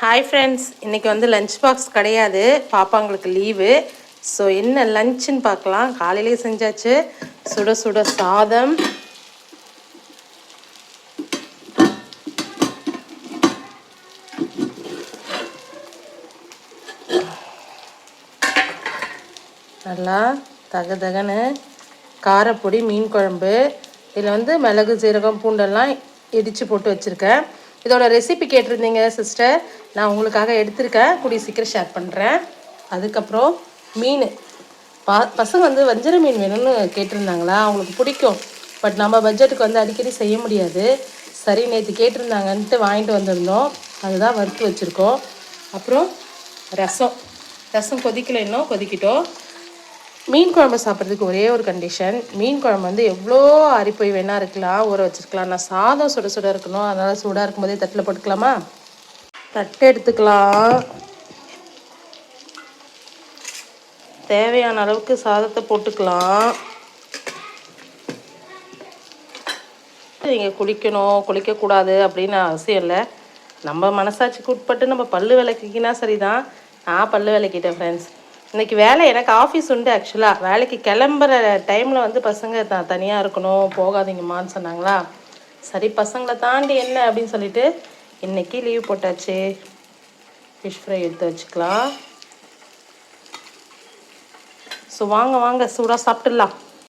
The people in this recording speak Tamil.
ஹாய் ஃப்ரெண்ட்ஸ், இன்றைக்கி வந்து லஞ்ச் பாக்ஸ் கிடையாது, பாப்பாங்களுக்கு லீவு. ஸோ என்ன லஞ்சுன்னு பார்க்கலாம். காலையிலே செஞ்சாச்சு. சுட சுட சாதம், நல்லா தகன்னு காரப்பொடி, மீன் குழம்பு. இதில் வந்து மிளகு, சீரகம், பூண்டெல்லாம் இடித்து போட்டு வச்சுருக்கேன். இதோட ரெசிபி கேட்டிருந்தீங்க சிஸ்டர், நான் உங்களுக்காக எடுத்திருக்கேன், கூடிய சீக்கிரம் ஷேர் பண்ணுறேன். அதுக்கப்புறம் மீன், பசங்க வந்து வஞ்சர மீன் வேணும்னு கேட்டிருந்தாங்களா, அவங்களுக்கு பிடிக்கும். பட் நம்ம பட்ஜெட்டுக்கு வந்து அடிக்கடி செய்ய முடியாது. சரி, நேற்று கேட்டிருந்தாங்கன்ட்டு வாங்கிட்டு வந்திருந்தோம். அதுதான் வறுத்து வச்சுருக்கோம். அப்புறம் ரசம் கொதிக்கலை, இன்னும் கொதிக்கிட்டோம். மீன் குழம்பு சாப்பிட்றதுக்கு ஒரே ஒரு கண்டிஷன், மீன் குழம்பு வந்து எவ்வளோ அரிப்போய் வேணால் இருக்கலாம், ஊற வச்சுருக்கலாம். நான் சாதம் சுட சுட இருக்கணும், அதனால் சூடாக இருக்கும்போதே தட்டில் போட்டுக்கலாமா. தட்டு எடுத்துக்கலாம். தேவையான அளவுக்கு சாதத்தை போட்டுக்கலாம். நீங்கள் குளிக்கக்கூடாது அப்படின்னு அவசியம் இல்லை. நம்ம மனசாட்சிக்கு உட்பட்டு நம்ம பல்லு விளக்கிக்கினா சரிதான். நான் பல்லு விளக்கிட்டேன் ஃப்ரெண்ட்ஸ். இன்றைக்கி வேலை எனக்கு ஆஃபீஸ் உண்டு. ஆக்சுவலாக வேலைக்கு கிளம்புற டைமில் வந்து பசங்க தனியாக இருக்கணும், போகாதீங்கம்மான்னு சொன்னாங்களா. சரி, பசங்களை தாண்டி என்ன அப்படின்னு சொல்லிட்டு இன்றைக்கி லீவ் போட்டாச்சு. ஃபிஷ் ஃப்ரை எடுத்து வச்சுக்கலாம். ஸோ வாங்க சூடாக சாப்பிட்டுடலாம்.